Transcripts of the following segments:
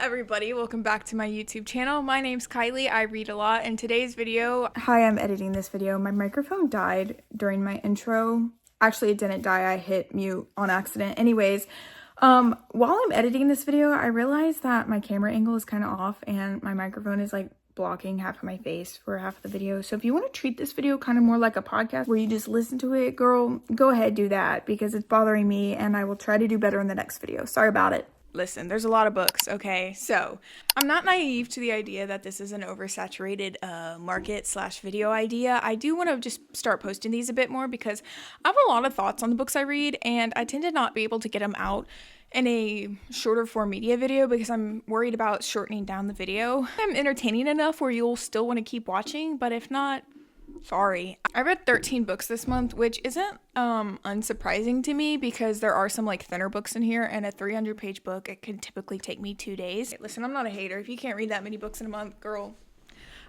Everybody, welcome back to my YouTube channel. My name's Kylie. I read a lot. In today's video, hi, I'm editing this video. My microphone died during my intro. Actually, it didn't die. I hit mute on accident. Anyways, while I'm editing this video, I realized that my camera angle is kind of off and my microphone is like blocking half of my face for half of the video. So if you want to treat this video kind of more like a podcast where you just listen to it, girl, go ahead, do that because it's bothering me and I will try to do better in the next video. Sorry about it. Listen, there's a lot of books, okay? So, I'm not naive to the idea that this is an oversaturated market/video idea. I do want to just start posting these a bit more because I have a lot of thoughts on the books I read, and I tend to not be able to get them out in a shorter form media video because I'm worried about shortening down the video. I'm entertaining enough where you'll still want to keep watching, but if not, sorry. I read 13 books this month, which isn't unsurprising to me because there are some like thinner books in here, and a 300-page book, it can typically take me 2 days. Listen, I'm not a hater. If you can't read that many books in a month, girl,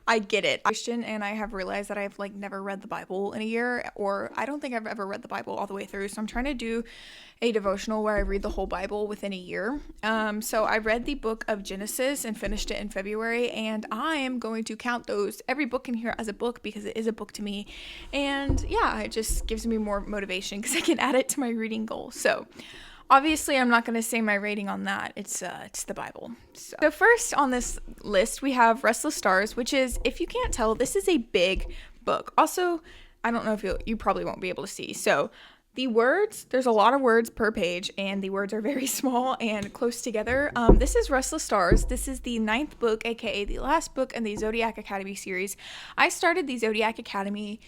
I get it. I'm Christian, and I have realized that I've like never read the Bible in a year, or I don't think I've ever read the Bible all the way through. So I'm trying to do a devotional where I read the whole Bible within a year. So I read the book of Genesis and finished it in February, and I am going to count every book in here as a book because it is a book to me. And yeah, it just gives me more motivation because I can add it to my reading goal. So obviously, I'm not going to say my rating on that. It's the Bible. So first on this list, we have Restless Stars, which is, if you can't tell, this is a big book. Also, I don't know if you probably won't be able to see. So the words, there's a lot of words per page, and the words are very small and close together. This is Restless Stars. This is the 9th book, aka the last book in the Zodiac Academy series. I started the Zodiac Academy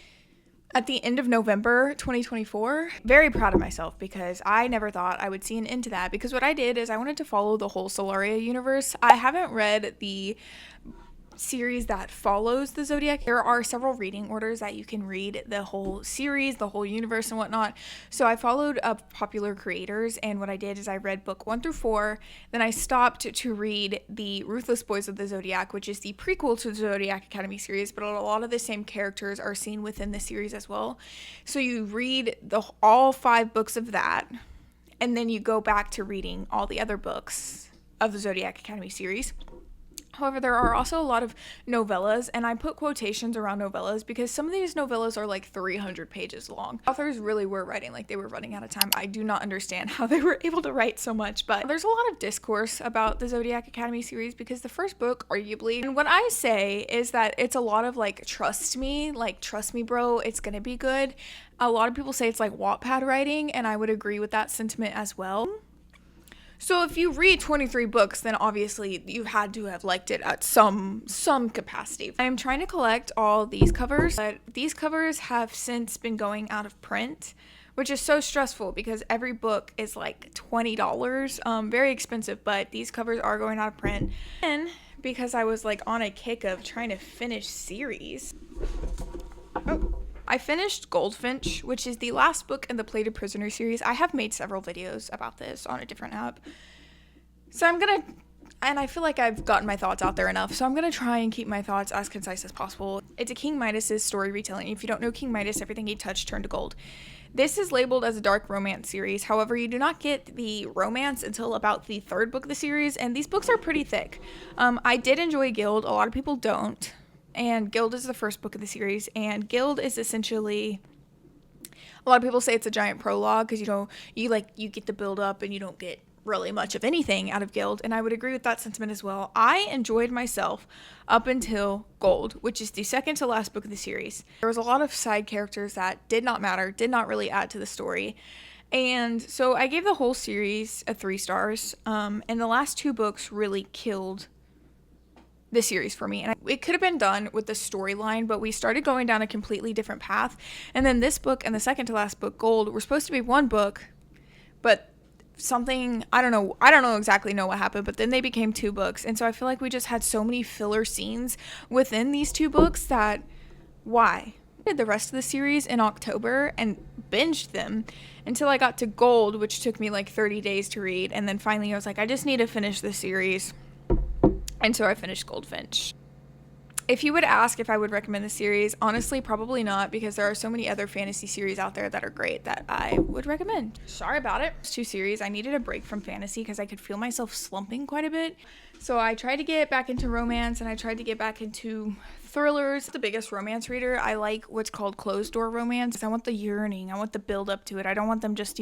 at the end of November 2024. Very proud of myself because I never thought I would see an end to that, because what I did is I wanted to follow the whole Solaria universe. I haven't read the series that follows the Zodiac. There are several reading orders that you can read the whole series, the whole universe and whatnot. So I followed up popular creators, and what I did is I read book 1 through 4. Then I stopped to read the Ruthless Boys of the Zodiac, which is the prequel to the Zodiac Academy series, but a lot of the same characters are seen within the series as well. So you read all 5 books of that, and then you go back to reading all the other books of the Zodiac Academy series. However, there are also a lot of novellas, and I put quotations around novellas because some of these novellas are like 300 pages long. Authors really were writing like they were running out of time. I do not understand how they were able to write so much, but there's a lot of discourse about the Zodiac Academy series because the first book, arguably, and what I say is that it's a lot of like, trust me bro, it's gonna be good. A lot of people say it's like Wattpad writing, and I would agree with that sentiment as well. So if you read 23 books, then obviously you had to have liked it at some capacity. I am trying to collect all these covers, but these covers have since been going out of print, which is so stressful because every book is like $20. Very expensive, but these covers are going out of print. And because I was like on a kick of trying to finish series. I finished Goldfinch, which is the last book in the Plated Prisoner series. I have made several videos about this on a different app. So and I feel like I've gotten my thoughts out there enough, so I'm gonna try and keep my thoughts as concise as possible. It's a King Midas's story retelling. If you don't know King Midas, everything he touched turned to gold. This is labeled as a dark romance series. However, you do not get the romance until about the 3rd book of the series, and these books are pretty thick. I did enjoy Guild. A lot of people don't. And Guild is the 1st book of the series, and Guild is essentially, a lot of people say it's a giant prologue because you get the build up and you don't get really much of anything out of Guild, and I would agree with that sentiment as well. I enjoyed myself up until Gold, which is the 2nd to last book of the series. There was a lot of side characters that did not matter, did not really add to the story. And so I gave the whole series a 3 stars, and the last 2 books really killed the series for me, and it could have been done with the storyline, but we started going down a completely different path. And then this book and the 2nd to last book, Gold, were supposed to be one book, but something, I don't know exactly what happened, but then they became 2 books. And so I feel like we just had so many filler scenes within these 2 books that, why? I did the rest of the series in October and binged them until I got to Gold, which took me like 30 days to read, and then finally I was like, I just need to finish the series. And so I finished Goldfinch. If you would ask if I would recommend the series, honestly, probably not, because there are so many other fantasy series out there that are great that I would recommend. Sorry about it. 2 series, I needed a break from fantasy because I could feel myself slumping quite a bit. So I tried to get back into romance and I tried to get back into thrillers. The biggest romance reader. I like what's called closed door romance. I want the yearning. I want the build up to it. I don't want them just,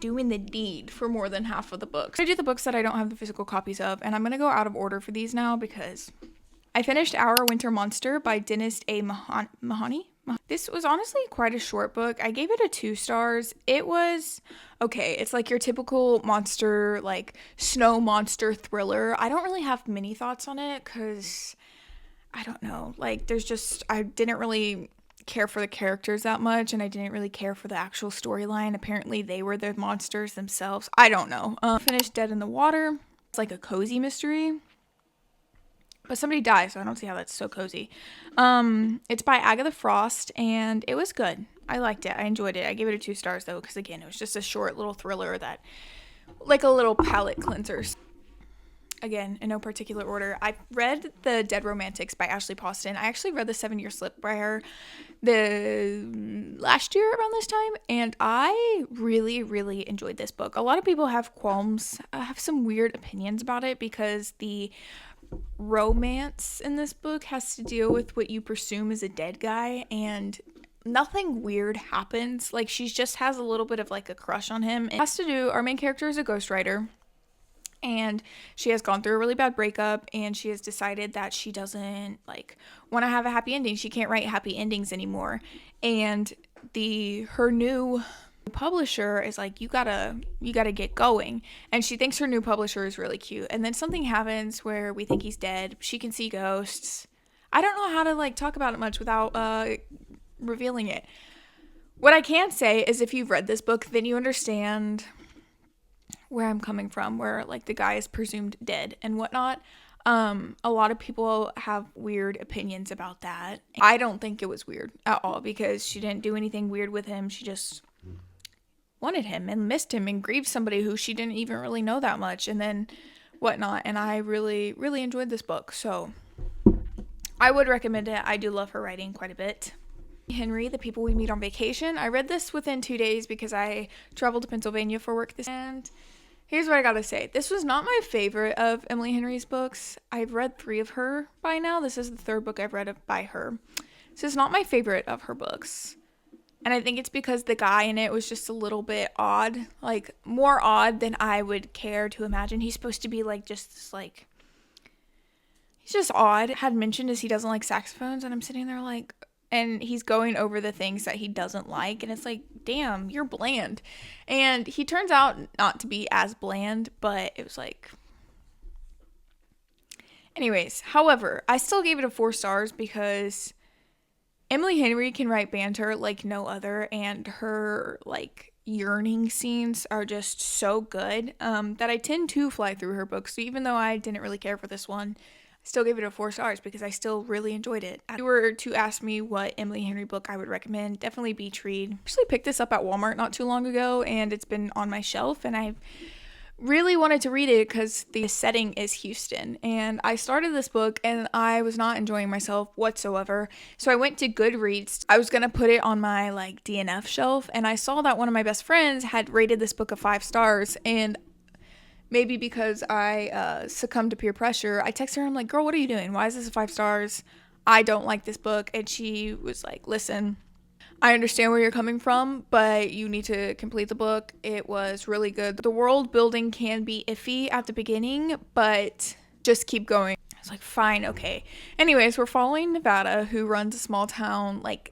doing the deed for more than half of the books. I do the books that I don't have the physical copies of, and I'm going to go out of order for these now because I finished Our Winter Monster by Dennis A. Mahoney. This was honestly quite a short book. I gave it a 2 stars. It was okay. It's like your typical monster, like snow monster thriller. I don't really have many thoughts on it because I don't know. Like I didn't really care for the characters that much, and I didn't really care for the actual storyline. Apparently they were the monsters themselves. I don't know. Finished Dead in the Water. It's like a cozy mystery. But somebody dies, so I don't see how that's so cozy. It's by Agatha Frost, and it was good. I liked it. I enjoyed it. I gave it a 2 stars, though, because, again, it was just a short little thriller that, like a little palate cleanser. Again, in no particular order. I read The Dead Romantics by Ashley Poston. I actually read The 7-Year Slip by her last year around this time, and I really, really enjoyed this book. A lot of people have qualms, have some weird opinions about it because the romance in this book has to deal with what you presume is a dead guy, and nothing weird happens. Like, she just has a little bit of like a crush on him. It has to do, our main character is a ghostwriter, and she has gone through a really bad breakup, and she has decided that she doesn't like want to have a happy ending. She can't write happy endings anymore, and her new publisher is like, you gotta get going. And she thinks her new publisher is really cute, and then something happens where we think he's dead. She can see ghosts. I don't know how to like talk about it much without revealing it. What I can say is if you've read this book, then you understand where I'm coming from, where like the guy is presumed dead and whatnot. A lot of people have weird opinions about that. I don't think it was weird at all because she didn't do anything weird with him. She just wanted him and missed him and grieved somebody who she didn't even really know that much, and then whatnot. And I really, really enjoyed this book, so I would recommend it. I do love her writing quite a bit. Henry, The People We Meet on Vacation. I read this within 2 days because I traveled to Pennsylvania for work and here's what I gotta say. This was not my favorite of Emily Henry's books. I've read 3 of her by now. This is the 3rd book I've read by her. This is not my favorite of her books. And I think it's because the guy in it was just a little bit odd. Like, more odd than I would care to imagine. He's supposed to be, like, just this, like... He's just odd. Had mentioned is he doesn't like saxophones. And I'm sitting there, like... And he's going over the things that he doesn't like. And it's like, damn, you're bland. And he turns out not to be as bland. But it was like... Anyways, however, I still gave it a 4 stars because... Emily Henry can write banter like no other, and her like yearning scenes are just so good that I tend to fly through her books. So even though I didn't really care for this one, I still gave it a 4 stars because I still really enjoyed it. If you were to ask me what Emily Henry book I would recommend, definitely Beach Read. I actually picked this up at Walmart not too long ago, and it's been on my shelf, and I've really wanted to read it because the setting is Houston, and I started this book and I was not enjoying myself whatsoever, so I went to Goodreads. I was gonna put it on my like DNF shelf, and I saw that one of my best friends had rated this book a 5 stars, and maybe because I succumbed to peer pressure, I texted her. I'm like, girl, what are you doing? Why is this a 5 stars? I don't like this book. And she was like, listen, I understand where you're coming from, but you need to complete the book. It was really good. The world building can be iffy at the beginning, but just keep going. I was like, fine, okay. Anyways, we're following Nevada, who runs a small town, like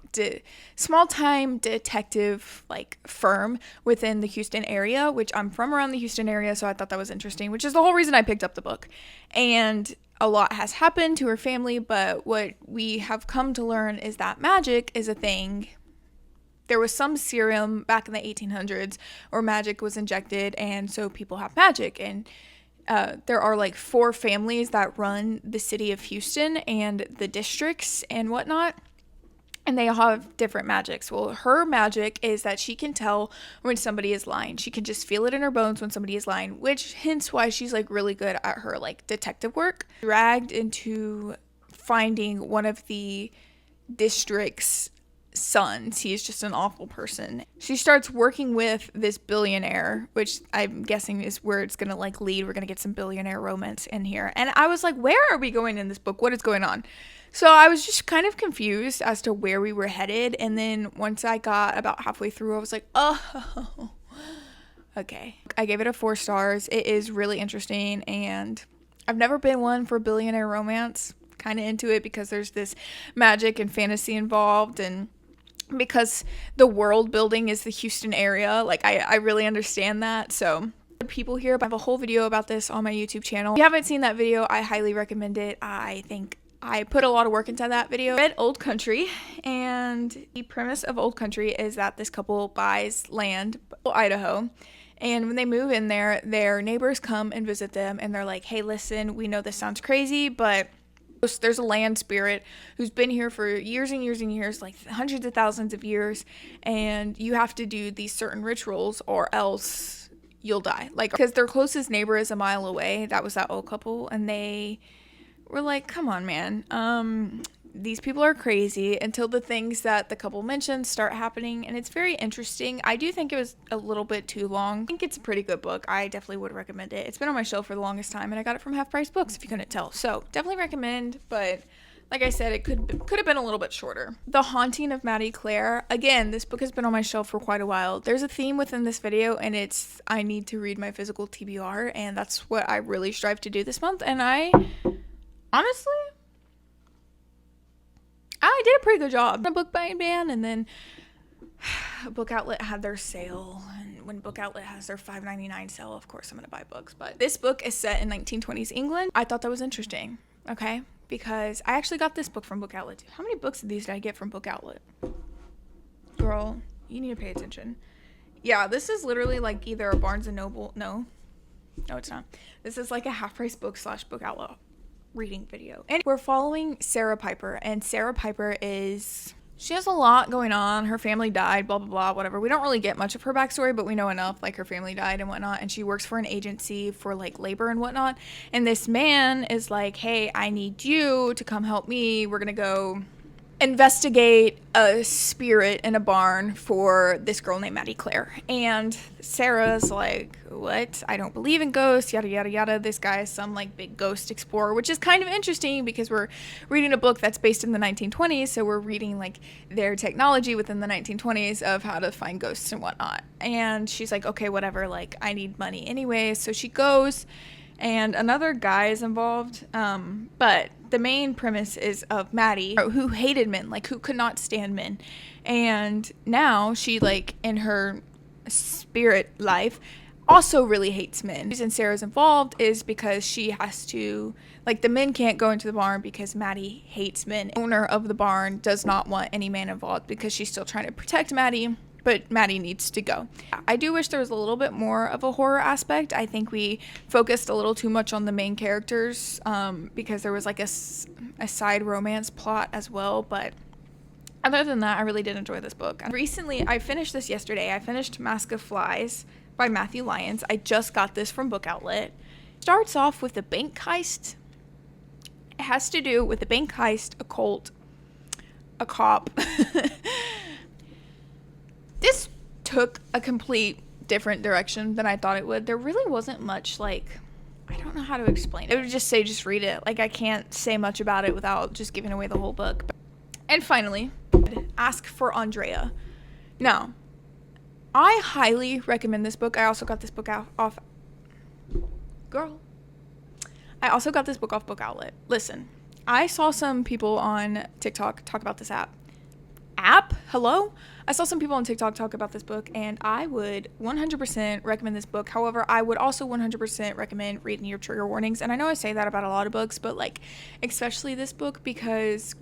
small-time detective like firm within the Houston area, which I'm from around the Houston area, so I thought that was interesting, which is the whole reason I picked up the book. And a lot has happened to her family, but what we have come to learn is that magic is a thing. There was some serum back in the 1800s where magic was injected, and so people have magic. And there are like 4 families that run the city of Houston and the districts and whatnot, and they all have different magics. Well, her magic is that she can tell when somebody is lying. She can just feel it in her bones when somebody is lying, which hence why she's like really good at her like detective work. Dragged into finding one of the district's sons. He's just an awful person. She starts working with this billionaire, which I'm guessing is where it's gonna like lead. We're gonna get some billionaire romance in here. And I was like, where are we going in this book? What is going on? So I was just kind of confused as to where we were headed. And then once I got about halfway through, I was like, oh, okay. I gave it a 4 stars. It is really interesting, and I've never been one for billionaire romance. Kind of into it because there's this magic and fantasy involved, and because the world building is the Houston area, like I really understand that. So people here, I have a whole video about this on my YouTube channel. If you haven't seen that video, I highly recommend it. I think I put a lot of work into that video. I read Old Country, and the premise of Old Country is that this couple buys land in Idaho, and when they move in there, their neighbors come and visit them, and they're like, hey, listen, we know this sounds crazy, but there's a land spirit who's been here for years and years and years, like hundreds of thousands of years, and you have to do these certain rituals or else you'll die. Like, because their closest neighbor is a mile away. That was that old couple, and they were like, come on, man, these people are crazy, until the things that the couple mentioned start happening. And it's very interesting. I do think it was a little bit too long. I think it's a pretty good book. I definitely would recommend it. It's been on my shelf for the longest time, and I got it from Half Price Books, if you couldn't tell. So definitely recommend, but like I said, it could have been a little bit shorter. The Haunting of Maddie Clare. Again, this book has been on my shelf for quite a while. There's a theme within this video, and it's I need to read my physical TBR, and that's what I really strive to do this month. And I honestly, I did a pretty good job. A book buying ban, and then Book Outlet had their sale, and when Book Outlet has their $5.99 sale, of course I'm gonna buy books. But this book is set in 1920s England. I thought that was interesting, okay, because I actually got this book from Book Outlet too. How many books of these did I get from Book Outlet? Girl, you need to pay attention. Yeah, this is literally like either a Barnes & Noble, no it's not. This is like a Half Price Book / Book Outlet reading video. And we're following Sarah Piper, and Sarah Piper she has a lot going on. Her family died, blah blah blah, whatever. We don't really get much of her backstory, but we know enough, like her family died and whatnot, and she works for an agency for like labor and whatnot. And this man is like, hey, I need you to come help me. We're gonna go investigate a spirit in a barn for this girl named Maddie Clare. And Sarah's like, what? I don't believe in ghosts, yada yada yada. This guy is some like big ghost explorer, which is kind of interesting because we're reading a book that's based in the 1920s, so we're reading like their technology within the 1920s of how to find ghosts and whatnot. And she's like, okay, whatever, like I need money anyway. So she goes, and another guy is involved, but the main premise is of Maddie, who hated men, like who could not stand men, and now she, like in her spirit life, also really hates men. The reason Sarah's involved is because she has to, like, the men can't go into the barn because Maddie hates men. The owner of the barn does not want any man involved because she's still trying to protect Maddie, but Maddie needs to go. I do wish there was a little bit more of a horror aspect. I think we focused a little too much on the main characters, because there was like a side romance plot as well. But other than that, I really did enjoy this book. Recently, I finished this yesterday. I finished Mask of Flies by Matthew Lyons. I just got this from Book Outlet. Starts off with a bank heist. It has to do with a bank heist, a cult, a cop. This took a complete different direction than I thought it would. There really wasn't much, like, I don't know how to explain it. I would just say just read it. Like, I can't say much about it without just giving away the whole book. And finally, Ask for Andrea. Now, I highly recommend this book. I also got this book off Book Outlet. Listen, I saw some people on TikTok talk about this app. Hello? I saw some people on TikTok talk about this book, and I would 100% recommend this book. However, I would also 100% recommend reading your trigger warnings. And I know I say that about a lot of books, but like, especially this book, because,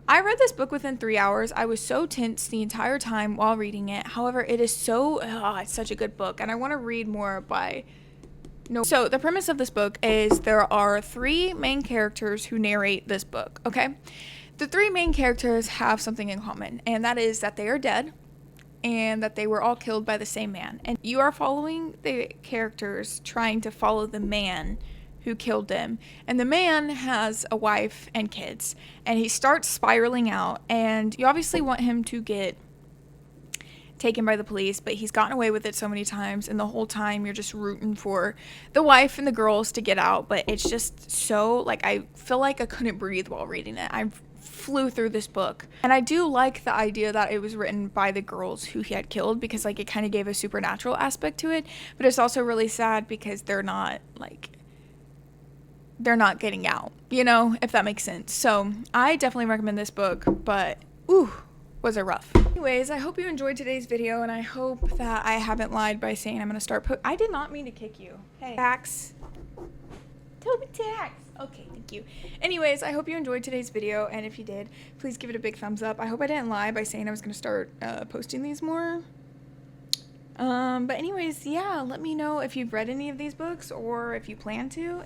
I read this book within 3 hours. I was so tense the entire time while reading it. However, it is it's such a good book, and I want to read more by So the premise of this book is there are 3 main characters who narrate this book, okay? The 3 main characters have something in common, and that is that they are dead and that they were all killed by the same man. And you are following the characters trying to follow the man who killed them. And the man has a wife and kids, and he starts spiraling out, and you obviously want him to get taken by the police, but he's gotten away with it so many times, and the whole time you're just rooting for the wife and the girls to get out. But it's just so, like, I feel like I couldn't breathe while reading it. I flew through this book, and I do like the idea that it was written by the girls who he had killed, because like it kind of gave a supernatural aspect to it. But it's also really sad because they're not getting out, you know, if that makes sense. So I definitely recommend this book, but ooh, was it rough. Anyways, I hope you enjoyed today's video, and I hope that I haven't lied by saying I'm gonna start I did not mean to kick you. Hey, Tax. Toby Tax. Okay, thank you. Anyways, I hope you enjoyed today's video, and if you did, please give it a big thumbs up. I hope I didn't lie by saying I was gonna start posting these more. But anyways, yeah, let me know if you've read any of these books or if you plan to.